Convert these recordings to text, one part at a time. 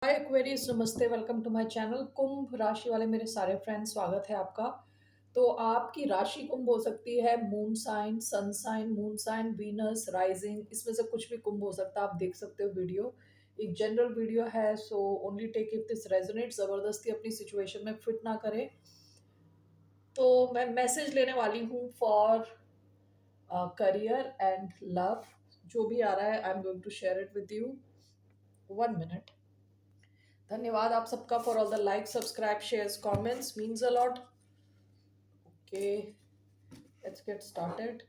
हाय Aquarius, नमस्ते। Welcome to my channel. कुंभ राशि वाले मेरे सारे फ्रेंड्स, स्वागत है आपका। तो आपकी राशि कुंभ हो सकती है, moon sign, sun sign, moon sign, Venus, rising, इसमें से कुछ भी कुंभ हो सकता है। आप देख सकते हो वीडियो, एक जनरल वीडियो है, so only take if this resonate. जबरदस्ती अपनी सिचुएशन में फिट ना करें। तो मैं मैसेज लेने वाली हूँ फॉर करियर एंड लव। जो भी आ रहा है I am going to share it with you. 1 minute. धन्यवाद आप सबका for all the like, subscribe, shares, comments, means a lot. Okay, let's get started.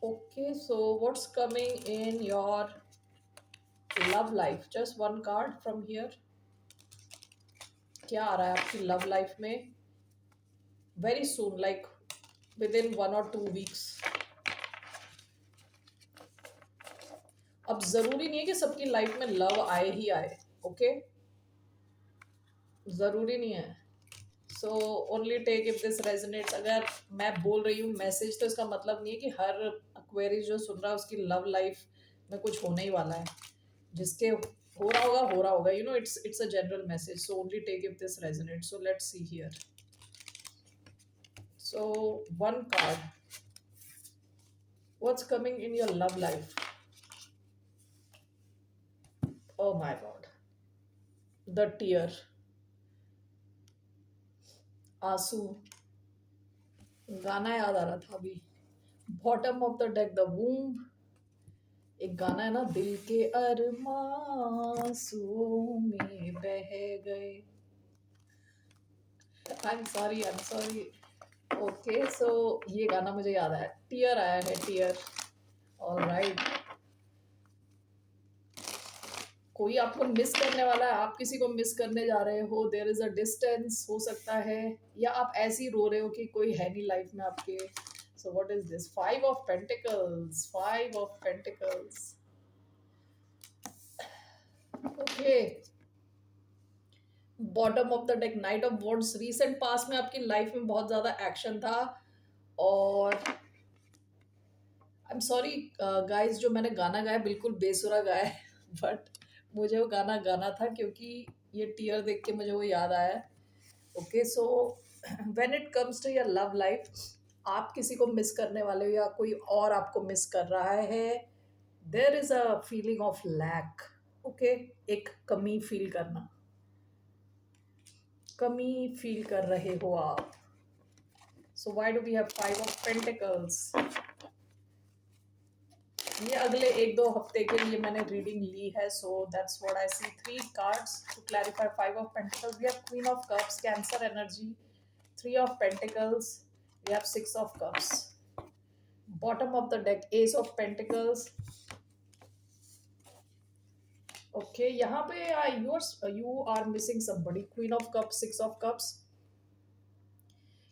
Okay, so what's coming in your love life? Just one card from here. क्या आ रहा है आपकी love life में very soon, like within 1 और 2 weeks? अब जरूरी नहीं है कि सबकी लाइफ में लव आए ही आए। ओके, जरूरी नहीं है। So only take if this resonates. अगर मैं बोल रही हूँ मैसेज, तो इसका मतलब नहीं है कि हर क्वेरी जो सुन रहा है उसकी लव लाइफ में कुछ होने ही वाला है। जिसके हो रहा होगा हो रहा होगा, it's a general message. So only take if this resonate. So let's see here. So one card, what's coming in your love life? Oh my god, the tear, आंसू। गाना याद आ रहा था अभी। Bottom of the deck, the womb. एक गाना है ना, दिल के अरमां आंसुओं में बह गए। I am sorry. Okay, so ये गाना मुझे याद आया, टीयर आया है, टीयर। ऑलराइट, कोई आपको मिस करने वाला है, आप किसी को मिस करने जा रहे हो। देयर इज अ डिस्टेंस हो सकता है, या आप ऐसे ही रो रहे हो कि कोई है नहीं लाइफ में आपके। सो what is this? 5 of pentacles, 5 of pentacles. Okay, bottom of the deck, night of wands. Recent past में आपकी लाइफ में बहुत ज्यादा एक्शन था, और आई एम सॉरी गाइस, जो मैंने गाना गाया बिल्कुल बेसुरा गाया है बट मुझे वो गाना गाना था, क्योंकि ये टीयर देख के मुझे वो याद आया। Okay, so when it comes to your love life, आप किसी को मिस करने वाले हो या कोई और आपको मिस कर रहा है। There is a feeling of lack. Okay, एक कमी फील करना, कमी फील कर रहे हो आप। So why do we have 5 of pentacles? ये अगले 1-2 हफ्ते के लिए मैंने रीडिंग ली है, so that's what I see. 3 cards to clarify 5 of pentacles. We have queen of cups, cancer energy. 3 of pentacles, we have 6 of cups. Bottom of the deck, ace of pentacles. Okay, यहाँ पे you are missing somebody. Queen of cups, 6 of cups,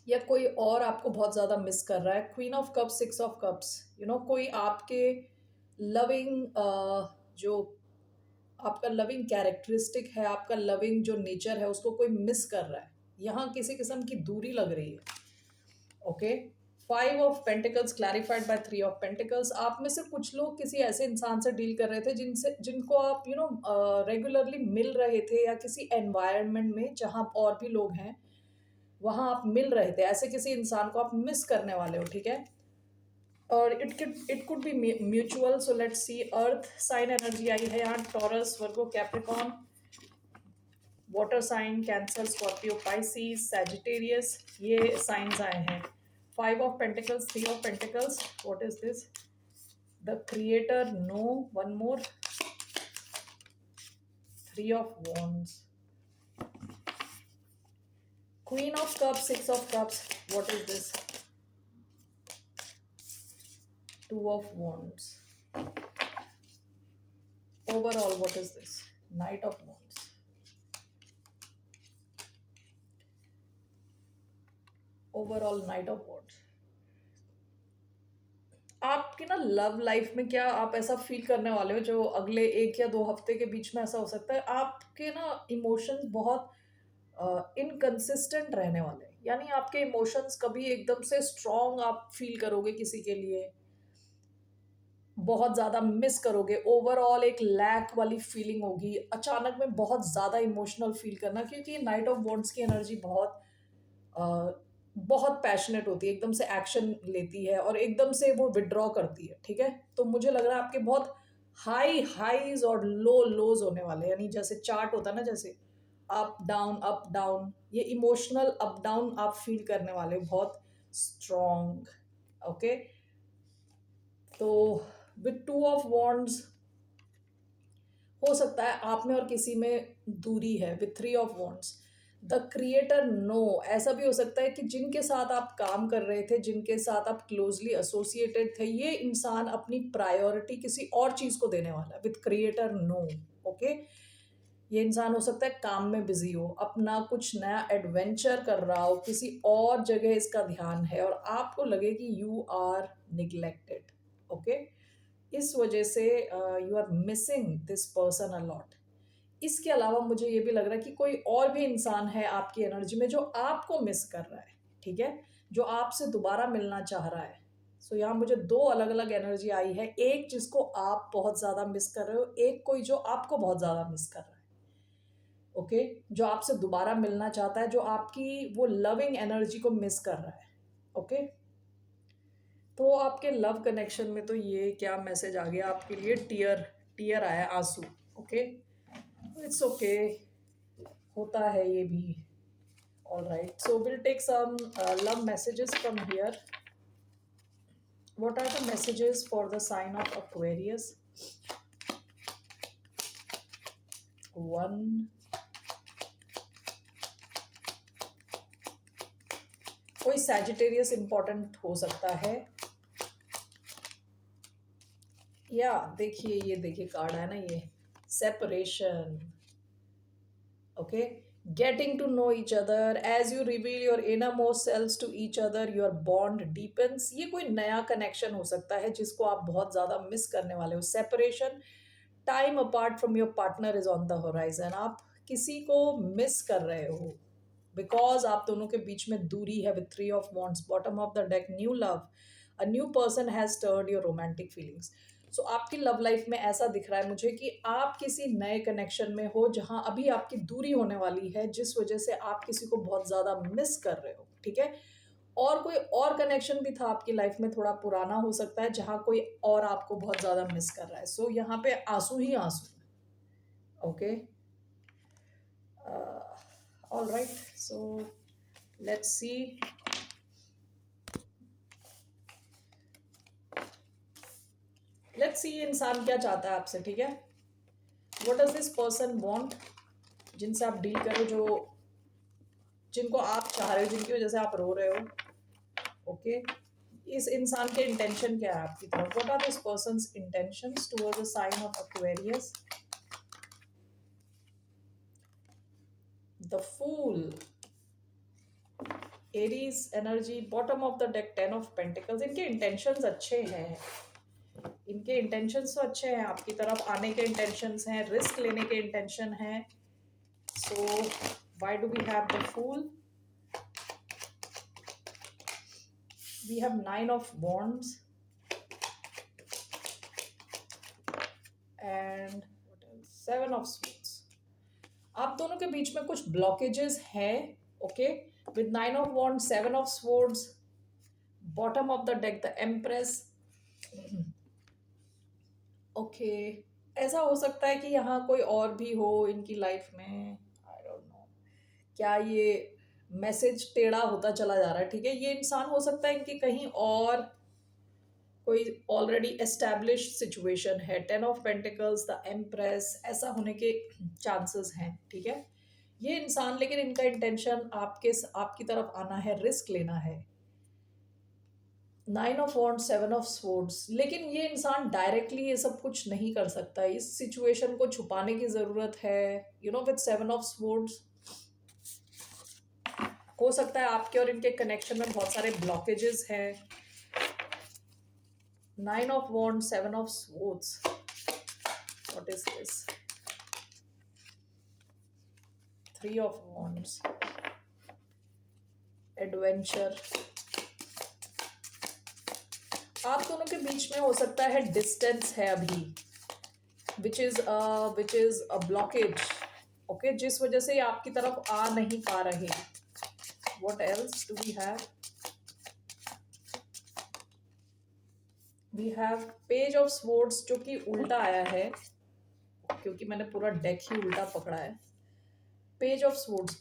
या कोई और आपको बहुत ज्यादा miss कर रहा है। Queen of cups, 6 of cups, कोई आपके लविंग, जो आपका लविंग कैरेक्टरिस्टिक है, आपका लविंग जो नेचर है, उसको कोई मिस कर रहा है। यहाँ किसी किस्म की दूरी लग रही है। Okay, 5 of pentacles clarified by 3 of pentacles. आप में से कुछ लोग किसी ऐसे इंसान से डील कर रहे थे जिनको आप रेगुलरली मिल रहे थे, या किसी एनवायरनमेंट में जहां और भी लोग हैं वहां आप मिल रहे थे। ऐसे किसी इंसान को आप मिस करने वाले हो, ठीक है। और it could be mutual. So let's see. Earth sign energy आई है यहाँ, Taurus, Virgo, Capricorn, water sign, Cancer, Scorpio, Pisces, Sagittarius, ये साइंस आए हैं। 5 of pentacles, 3 of pentacles, what is this? The creator, no, one more. 3 of wands, queen of cups, 6 of cups, what is this? 2 of wands. Overall, what is this? Knight of Wands. Overall, Knight of Wands. आपकी ना love life में क्या आप ऐसा feel करने वाले हो, जो अगले 1 या 2 हफ्ते के बीच में ऐसा हो सकता है? आपके ना इमोशंस बहुत इनकंसिस्टेंट रहने वाले हैं। यानी आपके इमोशंस कभी एकदम से स्ट्रॉन्ग आप फील करोगे किसी के लिए, बहुत ज़्यादा मिस करोगे, ओवरऑल एक लैक वाली फीलिंग होगी, अचानक में बहुत ज़्यादा इमोशनल फील करना, क्योंकि नाइट ऑफ वॉन्ड्स की एनर्जी बहुत अ, बहुत पैशनेट होती है, एकदम से एक्शन लेती है और एकदम से वो विड्रॉ करती है, ठीक है? तो मुझे लग रहा है आपके बहुत हाई हाईज और लो लोज होने वाले हैं, यानी जैसे चार्ट होता है ना, जैसे अप डाउन, ये इमोशनल अप डाउन आप फील करने वाले हो, बहुत स्ट्रॉन्ग। ओके, तो विथ टू ऑफ वॉन्ड्स हो सकता है आप में और किसी में दूरी है। With three of wands the creator no, ऐसा भी हो सकता है कि जिनके साथ आप काम कर रहे थे, जिनके साथ आप क्लोजली एसोसिएटेड थे, ये इंसान अपनी प्रायोरिटी किसी और चीज को देने वाला है। विथ क्रिएटर नो, ओके, ये इंसान हो सकता है काम में बिजी हो, अपना कुछ नया एडवेंचर कर रहा हो, किसी और जगह इसका ध्यान है और आपको लगे कि यू आर निग्लेक्टेड। ओके, इस वजह से you are missing this person a lot. इसके अलावा मुझे ये भी लग रहा है कि कोई और भी इंसान है आपकी एनर्जी में जो आपको मिस कर रहा है, ठीक है, जो आपसे दोबारा मिलना चाह रहा है। सो यहाँ मुझे दो अलग अलग एनर्जी आई है, एक जिसको आप बहुत ज्यादा मिस कर रहे हो, एक कोई जो आपको बहुत ज्यादा मिस कर रहा है। ओके, जो आपसे दोबारा मिलना चाहता है, जो आपकी वो लविंग एनर्जी को मिस कर रहा है। ओके, तो आपके लव कनेक्शन में तो ये क्या मैसेज आ गया आपके लिए, टीयर, टीयर आया, आंसू। ओके, इट्स ओके, होता है ये भी। All right, so will take some love messages from here. What are the messages for the sign of Aquarius? One, कोई सैजिटेरियस इंपॉर्टेंट हो सकता है, या देखिए, ये देखिए कार्ड है ना, ये separation. Okay, getting to know each other as you reveal your innermost selves to each other, your bond deepens। ये कोई नया कनेक्शन हो सकता है जिसको आप बहुत ज्यादा मिस करने वाले हो। Separation, time apart from your partner is on the horizon. आप किसी को मिस कर रहे हो बिकॉज आप दोनों के बीच में दूरी है। With three of wands, bottom of the deck, new love, a new person has stirred your romantic feelings. So आपकी लव लाइफ में ऐसा दिख रहा है मुझे कि आप किसी नए कनेक्शन में हो जहां अभी आपकी दूरी होने वाली है, जिस वजह से आप किसी को बहुत ज्यादा मिस कर रहे हो, ठीक है। और कोई और कनेक्शन भी था आपकी लाइफ में, थोड़ा पुराना हो सकता है, जहां कोई और आपको बहुत ज्यादा मिस कर रहा है। सो यहाँ पे आंसू ही आंसू। Okay, all right, so let's C. Let's see ये इंसान क्या चाहता है आपसे, ठीक है। What does this person want, जिनसे आप डील करो, जो जिनको आप चाह रहे हो, जिनकी वजह से आप रो रहे हो। ओके, इस इंसान के इंटेंशन क्या है आपकी तरफ? What are this person's intentions towards the sign of Aquarius? The fool, Aries energy, bottom of the deck, ten of pentacles. इनके इंटेंशंस अच्छे हैं, इनके इंटेंशंस तो अच्छे हैं, आपकी तरफ आने के इंटेंशंस हैं, रिस्क लेने के इंटेंशन हैं। So why do we have the fool? we have nine of wands and what else, seven of swords। आप दोनों के बीच में कुछ ब्लॉकेजेस हैं। Okay, with nine of wand, seven of swords, bottom of the deck the empress. Okay, ऐसा हो सकता है कि यहाँ कोई और भी हो इनकी लाइफ में, आई डोंट नो। क्या ये मैसेज टेढ़ा होता चला जा रहा है, ठीक है। ये इंसान हो सकता है इनकी कहीं और कोई ऑलरेडी एस्टैब्लिश सिचुएशन है। Ten of pentacles, the empress, ऐसा होने के चांसेस हैं, ठीक है। ये इंसान, लेकिन इनका इंटेंशन आपकी तरफ आना है, रिस्क लेना है। Nine of wand, seven of swords, लेकिन ये इंसान डायरेक्टली ये सब कुछ नहीं कर सकता, इस सिचुएशन को छुपाने की जरूरत है। You know, with seven of swords हो सकता है आपके और इनके कनेक्शन में बहुत सारे ब्लॉकेजेस हैं। Nine of wand, seven of swords, what is this? Three of wands, adventure, आप दोनों के बीच में हो सकता है डिस्टेंस है अभी, which is a blockage. Okay, जिस वजह से ये आपकी तरफ आ नहीं पा रहे। What else do we have page of swords जो कि उल्टा आया है, क्योंकि मैंने पूरा डेक ही उल्टा पकड़ा है। पेज ऑफ स्वॉर्ड्स,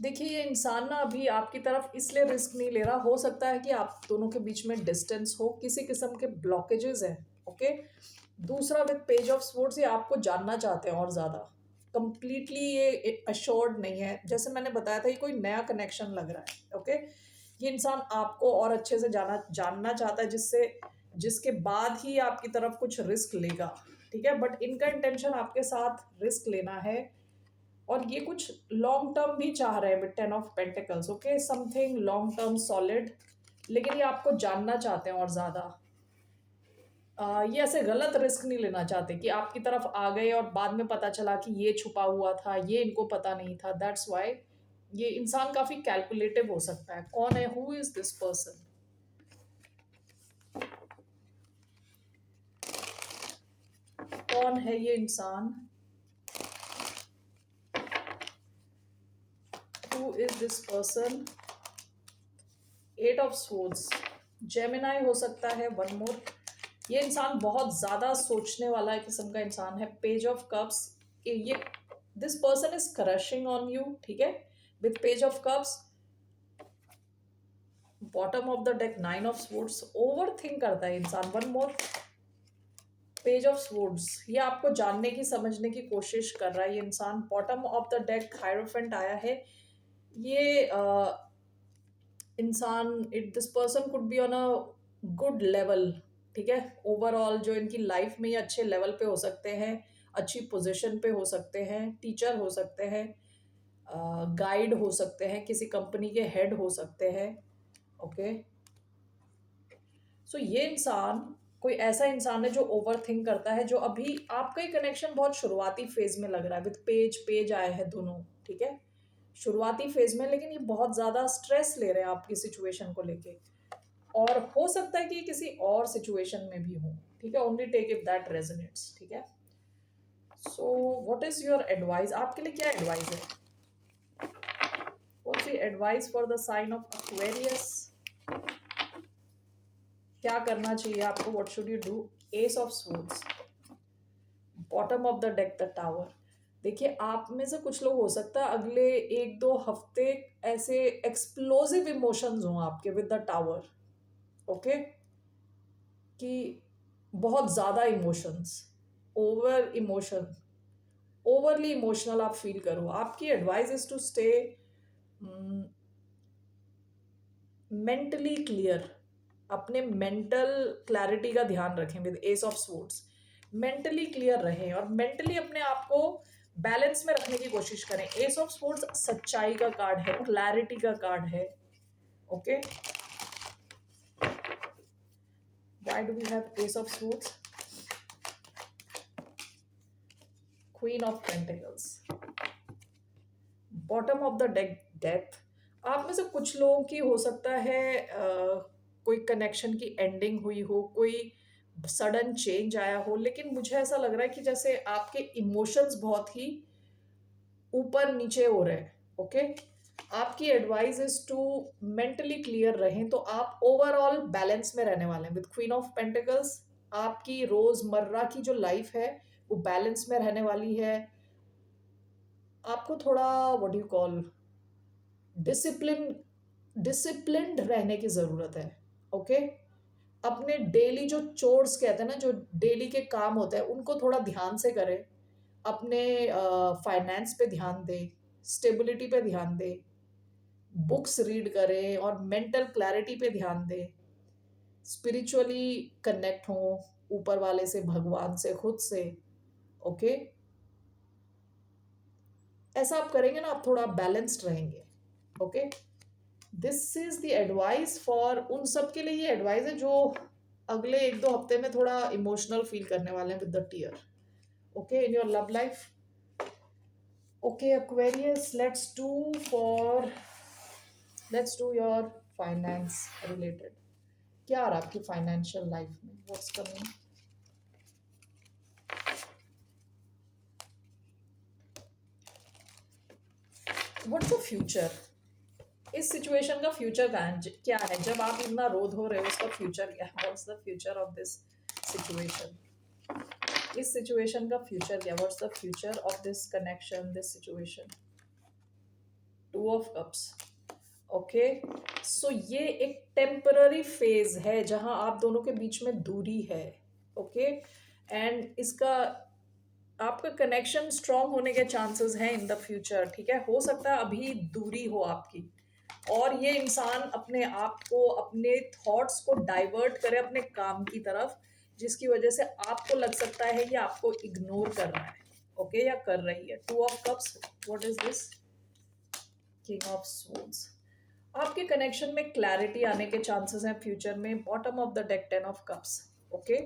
देखिए ये इंसान ना अभी आपकी तरफ इसलिए रिस्क नहीं ले रहा। हो सकता है कि आप दोनों के बीच में डिस्टेंस हो, किसी किस्म के ब्लॉकेजेस हैं। ओके, दूसरा विद पेज ऑफ स्वॉर्ड्स, ये आपको जानना चाहते हैं और ज़्यादा। कंप्लीटली ये अश्योर्ड नहीं है, जैसे मैंने बताया था ये कोई नया कनेक्शन लग रहा है। ओके, ये इंसान आपको और अच्छे से जानना चाहता है, जिससे जिसके बाद ही आपकी तरफ कुछ रिस्क लेगा। ठीक है, बट इनका इंटेंशन आपके साथ रिस्क लेना है, और ये कुछ लॉन्ग टर्म भी चाह रहे हैं with 10 of pentacles. Okay, something long term solid, लेकिन ये आपको जानना चाहते हैं और ज़्यादा। ये ऐसे गलत रिस्क नहीं लेना चाहते कि आपकी तरफ आ गए और बाद में पता चला कि ये छुपा हुआ था, ये इनको पता नहीं था। दैट्स वाई ये इंसान काफी कैलकुलेटिव हो सकता है। कौन है, हु इज दिस पर्सन? कौन है ये इंसान? Who is this person? 8 of swords, Gemini हो सकता है। वन मोर, ये इंसान बहुत ज्यादा सोचने वाला किस्म का इंसान है। पेज ऑफ कप्स, ये this person is crushing on you. ठीक है, with page of cups, bottom of the deck 9 of swords, over think करता है इंसान। One more, page of swords, ये आपको जानने की समझने की कोशिश कर रहा है ये इंसान। Bottom of the deck hierophant आया है। ये इंसान, it this person could be on a good level. ठीक है, ओवरऑल जो इनकी लाइफ में ये अच्छे लेवल पे हो सकते हैं, अच्छी पोजीशन पे हो सकते हैं, टीचर हो सकते हैं, गाइड हो सकते हैं, किसी कंपनी के हेड हो सकते हैं। ओके, सो ये इंसान कोई ऐसा इंसान है जो ओवर थिंक करता है, जो अभी आपका ही कनेक्शन बहुत शुरुआती फेज में लग रहा है। विद पेज पेज आए हैं दोनों। ठीक है, शुरुआती फेज में, लेकिन ये बहुत ज्यादा स्ट्रेस ले रहे हैं आपकी सिचुएशन को लेके, और हो सकता है कि ये किसी और सिचुएशन में भी हो। ठीक है, only take if that resonates. ठीक है, so what is your advice? आपके लिए क्या एडवाइस है? What's your advice for the sign of Aquarius? क्या करना चाहिए आपको? What should you do? Ace of swords, bottom of the deck the tower. देखिए, आप में से कुछ लोग हो सकता है अगले 1-2 हफ्ते ऐसे एक्सप्लोसिव इमोशंस हों आपके विद द टावर। ओके, कि बहुत ज्यादा emotions, over emotion, overly emotional आप फील करो। आपकी advice is to stay mentally clear. अपने मेंटल क्लैरिटी का ध्यान रखें with ace of swords. Mentally clear रहें और मेंटली अपने आप को बैलेंस में रखने की कोशिश करें। एस ऑफ स्वॉर्ड्स सच्चाई का कार्ड है, क्लैरिटी का कार्ड है। Okay, why do we have ace of swords? Queen of pentacles, bottom of the deck death. आप में से कुछ लोगों की हो सकता है कोई कनेक्शन की एंडिंग हुई हो, कोई सडन चेंज आया हो, लेकिन मुझे ऐसा लग रहा है कि जैसे आपके इमोशंस बहुत ही ऊपर नीचे हो रहे हैं। ओके, आपकी advice is to mentally clear रहें, तो आप ओवरऑल बैलेंस में रहने वाले हैं विद क्वीन ऑफ पेंटिकल्स। आपकी रोजमर्रा की जो लाइफ है वो बैलेंस में रहने वाली है। आपको थोड़ा what you call discipline, disciplined रहने की जरूरत है। ओके, अपने डेली जो चोर्स कहते हैं ना, जो डेली के काम होते हैं, उनको थोड़ा ध्यान से करें। अपने फाइनेंस पे ध्यान दें, स्टेबिलिटी पे ध्यान दें, बुक्स रीड करें और मेंटल क्लैरिटी पे ध्यान दें। स्पिरिचुअली कनेक्ट हों ऊपर वाले से, भगवान से, खुद से। ओके, ऐसा आप करेंगे ना, आप थोड़ा बैलेंस्ड रहेंगे। Okay, this is the advice for उन सब के लिए। ये एडवाइस है जो अगले 1-2 हफ्ते में थोड़ा इमोशनल फील करने वाले हैं with the tear. Okay, in your love life. Okay Aquarius, let's do your finance related. क्या आ रहा है आपकी फाइनेंशियल लाइफ में, what's coming? What's the future? इस सिचुएशन का फ्यूचर क्या है? जब आप इतना रो धो रहे हो, उसका फ्यूचर क्या है? What's the future of this situation? इस सिचुएशन का फ्यूचर क्या? What's the future of this connection, this situation? Two of cups. Okay, so ये एक टेम्पररी फेज है जहां आप दोनों के बीच में दूरी है। ओके, एंड इसका आपका कनेक्शन स्ट्रांग होने के चांसेस हैं इन द फ्यूचर। ठीक है, हो सकता है अभी दूरी हो आपकी, और ये इंसान अपने आप को, अपने थॉट्स को डाइवर्ट करे अपने काम की तरफ, जिसकी वजह से आपको लग सकता है ये आपको इग्नोर कर रहा है। ओके, या कर रही है। To of cups, what is this? King of swords. आपके कनेक्शन में क्लैरिटी आने के चांसेस हैं फ्यूचर में। Bottom of the deck, ten of cups. Okay,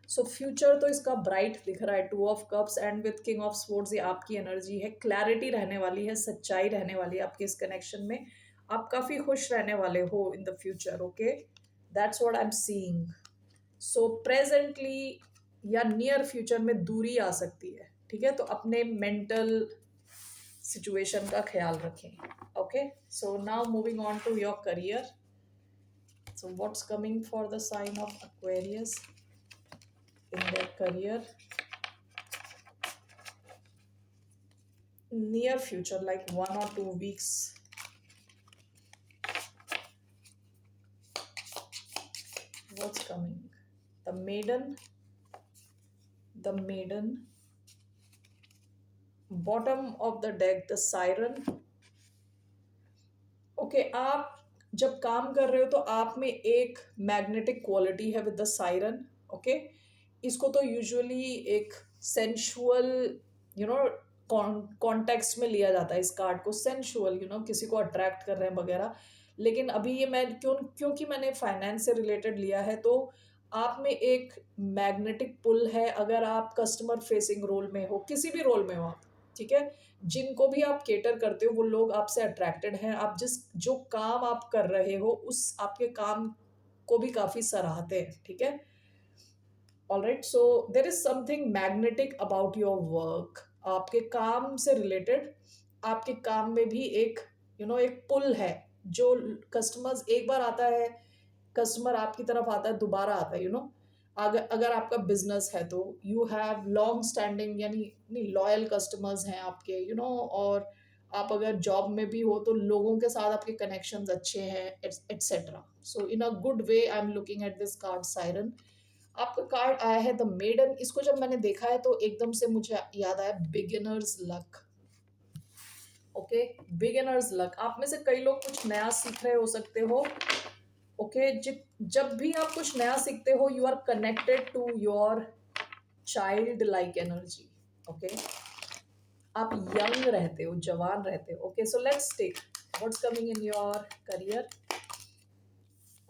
so future तो इसका ब्राइट दिख रहा है, to of cups and with king of swords. ये आपकी एनर्जी है, क्लैरिटी रहने वाली है, सच्चाई रहने वाली है आपके इस कनेक्शन में। आप काफी खुश रहने वाले हो in the future. Okay, that's what I am seeing. So presently या नियर फ्यूचर में दूरी आ सकती है। ठीक है, तो अपने मेंटल सिचुएशन का ख्याल रखें। Okay, so now moving on to your career. So what's coming for the sign of Aquarius in their career? Near future, like 1 or 2 weeks. What's coming? The maiden. The maiden. Bottom of the deck, the siren. Okay, आप जब काम कर रहे हो तो आप में एक मैग्नेटिक क्वालिटी है विद द सायरन। ओके, इसको तो यूजुअली एक सेंशुअल, यू नो, कॉन्टेक्स्ट में लिया जाता है इस कार्ड को। सेंशुअल, यू नो, किसी को अट्रैक्ट कर रहे हैं वगैरह। लेकिन अभी ये मैं क्योंकि मैंने फाइनेंस से रिलेटेड लिया है, तो आप में एक मैग्नेटिक पुल है। अगर आप कस्टमर फेसिंग रोल में हो, किसी भी रोल में हो आप, ठीक है, जिनको भी आप केटर करते हो वो लोग आपसे अट्रैक्टेड हैं। आप जो काम आप कर रहे हो उस आपके काम को भी काफी सराहते हैं। ठीक है, alright, so there is something magnetic about your work. आपके काम से रिलेटेड, आपके काम में भी एक, यू नो, एक पुल है। जो कस्टमर्स, एक बार आता है कस्टमर आपकी तरफ, आता है दोबारा आता है, यू नो। अगर अगर आपका बिजनेस है तो यू हैव लॉन्ग स्टैंडिंग, यानी नहीं, लॉयल कस्टमर्स हैं आपके, यू नो। और आप अगर जॉब में भी हो तो लोगों के साथ आपके कनेक्शंस अच्छे हैं, etcetera. So in a good way I am looking at this card siren. आपका कार्ड आया है द मेडन। इसको जब मैंने देखा है तो एकदम से मुझे याद आया beginners luck. Okay, beginners luck. आप में से कई लोग कुछ नया सीख रहे हो सकते हो। ओके, जब भी आप कुछ नया सीखते हो, you are connected to your child like energy. Okay, आप यंग रहते हो, जवान रहते हो। Okay, so let's take what's coming in your career.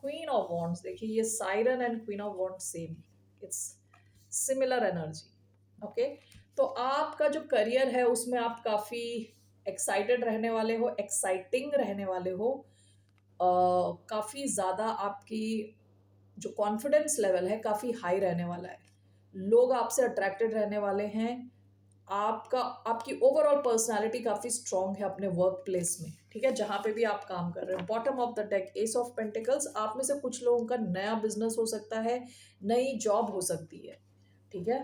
Queen of wands. देखिए, ये siren and queen of wands same, it's similar energy. Okay, तो आपका जो करियर है उसमें आप काफी एक्साइटेड रहने वाले हो, एक्साइटिंग रहने वाले हो। काफी ज्यादा आपकी जो कॉन्फिडेंस लेवल है काफी हाई रहने वाला है। लोग आपसे अट्रैक्टेड रहने वाले हैं। आपकी ओवरऑल पर्सनालिटी काफी स्ट्रांग है अपने वर्क प्लेस में। ठीक है, जहां पे भी आप काम कर रहे हो। Bottom of the deck, ace of pentacles. आप में से कुछ लोगों का नया बिजनेस हो सकता है, नई जॉब हो सकती है। ठीक है,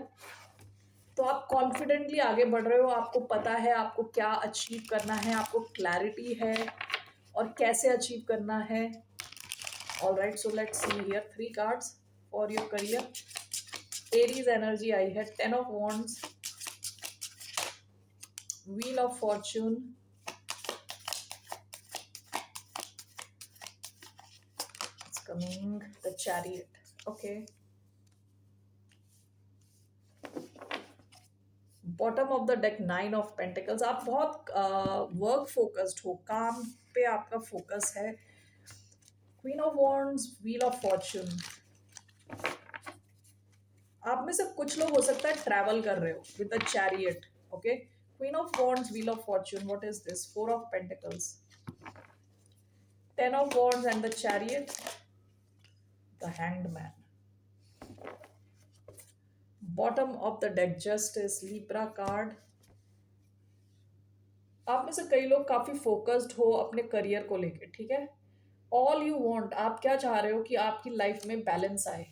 तो आप कॉन्फिडेंटली आगे बढ़ रहे हो। आपको पता है आपको क्या अचीव करना है, आपको क्लैरिटी है और कैसे अचीव करना है। All right, so let's see here 3 cards for your career. Aries energy आई है, 10 of wands, wheel of fortune, it's coming the chariot. Okay, bottom of the deck, 9 of pentacles. आप बहुत वर्क फोकस्ड हो, काम पे आपका फोकस है। Queen of wands, wheel of Fortune. आप में से कुछ लोग हो सकता है ट्रैवल कर रहे हो with the chariot. Okay, queen of wands, wheel of Fortune, what is this? 4 of pentacles, 10 of wands and the chariot. The hanged man. Bottom of the deck justice, Libra card. आप में से कई लोग काफी focused हो अपने career को लेके, ठीक है। ऑल यू वांट, आप क्या चाह रहे हो कि आपकी लाइफ में बैलेंस आए,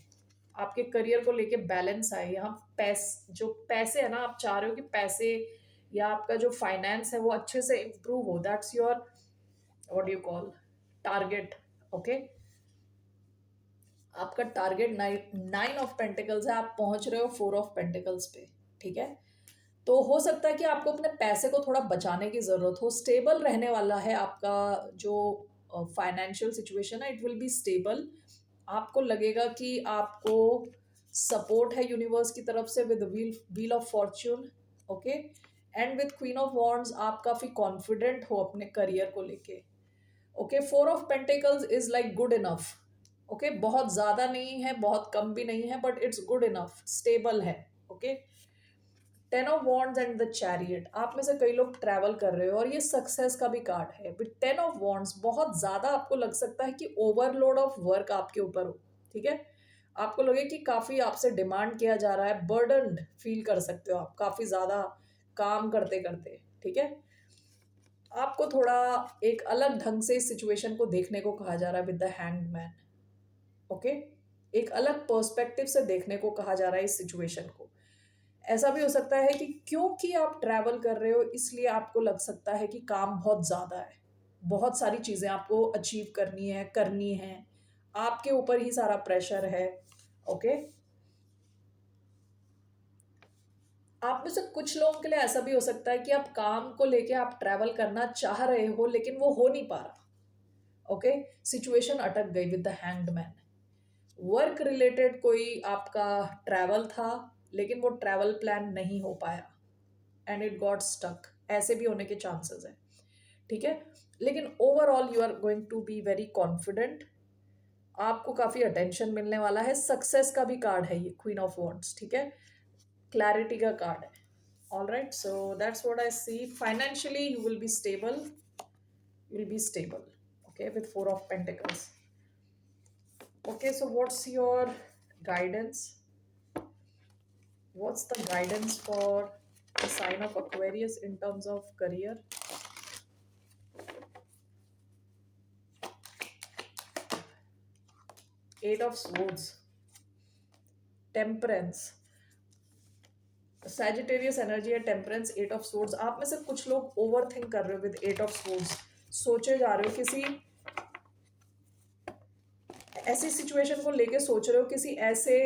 आपके करियर को लेके बैलेंस आए। यहाँ जो पैसे है ना, आप चाह रहे हो कि पैसे या आपका जो फाइनेंस है वो अच्छे से इम्प्रूव हो। That's your what do you call target. Okay, आपका टारगेट नाइन ऑफ पेंटिकल्स है, आप पहुंच रहे हो फोर ऑफ पेंटिकल्स पे, ठीक है। तो हो सकता है कि आपको अपने पैसे को थोड़ा बचाने की जरूरत हो। स्टेबल रहने वाला है आपका जो फाइनेंशियल सिचुएशन है, इट विल बी स्टेबल। आपको लगेगा कि आपको सपोर्ट है यूनिवर्स की तरफ से with wheel of fortune. Okay, and with queen of wands आप काफी कॉन्फिडेंट हो अपने करियर को लेके। Okay, four of pentacles is like good enough. Okay, बहुत ज्यादा नहीं है, बहुत कम भी नहीं है, but it's good enough, stable है। Okay, ten of wands and the chariot. आप में से कई लोग ट्रैवल कर रहे हो और ये सक्सेस का भी कार्ड है। विद टेन ऑफ वॉन्ड्स बहुत ज्यादा आपको लग सकता है कि ओवरलोड ऑफ वर्क आपके ऊपर हो, ठीक है। आपको लगे कि काफी आपसे डिमांड किया जा रहा है, बर्डन्ड फील कर सकते हो आप काफी ज्यादा काम करते करते, ठीक है। आपको थोड़ा एक अलग ढंग से इस सिचुएशन को देखने को कहा जा रहा है with the hanged man. Okay, एक अलग पर्सपेक्टिव से देखने को कहा जा रहा है इस सिचुएशन को। ऐसा भी हो सकता है कि क्योंकि आप ट्रैवल कर रहे हो इसलिए आपको लग सकता है कि काम बहुत ज़्यादा है, बहुत सारी चीज़ें आपको अचीव करनी है, आपके ऊपर ही सारा प्रेशर है। ओके, आप में से कुछ लोगों के लिए ऐसा भी हो सकता है कि आप काम को लेके आप ट्रैवल करना चाह रहे हो लेकिन वो हो नहीं पा रहा। ओके, सिचुएशन अटक गई with the hanged man. Work related कोई आपका ट्रैवल था लेकिन वो ट्रैवल प्लान नहीं हो पाया एंड इट गॉट स्टक, ऐसे भी होने के चांसेस हैं, ठीक है। लेकिन overall you are going to be very confident. आपको काफी अटेंशन मिलने वाला है। सक्सेस का भी कार्ड है ये, क्वीन ऑफ वॉन्ड्स, ठीक है। क्लैरिटी का कार्ड है। All right, so that's what I see. Financially you will be stable, okay, with four of pentacles. Okay, so what's the guidance for the sign of Aquarius in terms of career? Eight of Swords, Temperance, Sagittarius energy है, temperance, eight of swords. आप में से कुछ लोग over think कर रहे हो with eight of swords. सोचे जा रहे हो किसी ऐसी सिचुएशन को लेके, सोच रहे हो किसी ऐसे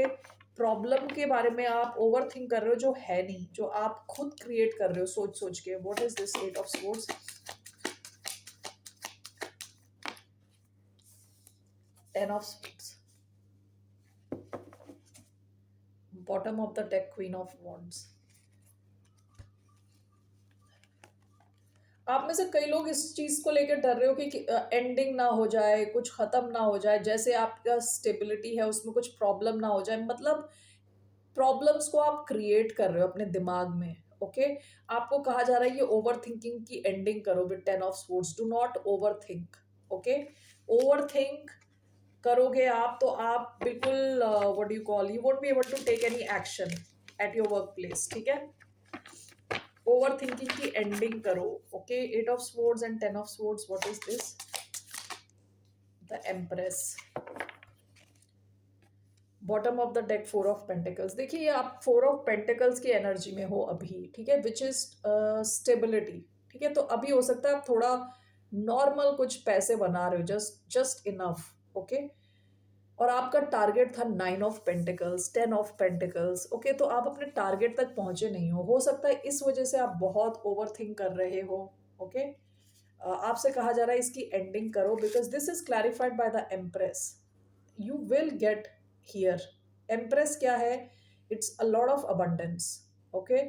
प्रॉब्लम के बारे में आप ओवर थिंक कर रहे हो जो है नहीं, जो आप खुद क्रिएट कर रहे हो सोच सोच के। What is this eight of swords? Ten of swords, bottom of the deck, queen of wands. आप में से कई लोग इस चीज को लेकर डर रहे हो कि एंडिंग ना हो जाए, कुछ खत्म ना हो जाए, जैसे आपका स्टेबिलिटी है उसमें कुछ प्रॉब्लम ना हो जाए। मतलब प्रॉब्लम्स को आप क्रिएट कर रहे हो अपने दिमाग में। ओके, आपको कहा जा रहा है ये ओवर थिंकिंग की एंडिंग करो with ten of swords. Do not overthink. Okay, overthink करोगे आप तो आप बिल्कुल what do you call, you won't be able to take any action at your workplace, ठीक है। ओवर थिंकिंग की एंडिंग करो। Okay, eight of swords and ten of swords, what is this? The empress, bottom of the deck, four of pentacles. देखिए आप four of pentacles की energy में हो अभी, ठीक है, विच इज स्टेबिलिटी, ठीक है। तो अभी हो सकता है आप थोड़ा नॉर्मल कुछ पैसे बना रहे हो, जस्ट इनफ। ओके, और आपका टारगेट था nine of pentacles, ten of pentacles. Okay, तो आप अपने टारगेट तक पहुंचे नहीं हो सकता है इस वजह से आप बहुत ओवर थिंक कर रहे हो। ओके, आपसे कहा जा रहा है इसकी एंडिंग करो because this is clarified by the empress. You will get here. Empress क्या है? It's a lot of abundance. Okay,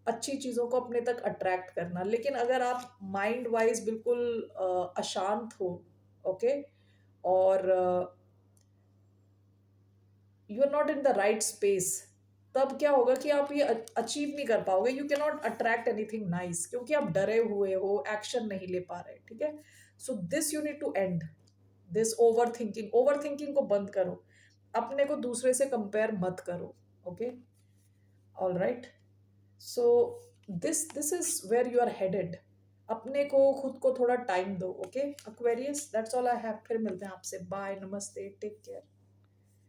अच्छी चीज़ों को अपने तक अट्रैक्ट करना। लेकिन अगर आप माइंड वाइज बिल्कुल अशांत हो, ओके, और you are not in the right space, तब क्या होगा कि आप ये अचीव नहीं कर पाओगे। You can not attract anything nice क्योंकि आप डरे हुए हो, एक्शन नहीं ले पा रहे, ठीक है। So this you need to end, this overthinking को बंद करो। अपने को दूसरे से कंपेयर मत करो. Okay, all right. So this is where you are headed. अपने को खुद को थोड़ा टाइम दो. Okay, Aquarius, that's all I have. फिर मिलते हैं आपसे. बाय, नमस्ते, टेक केयर.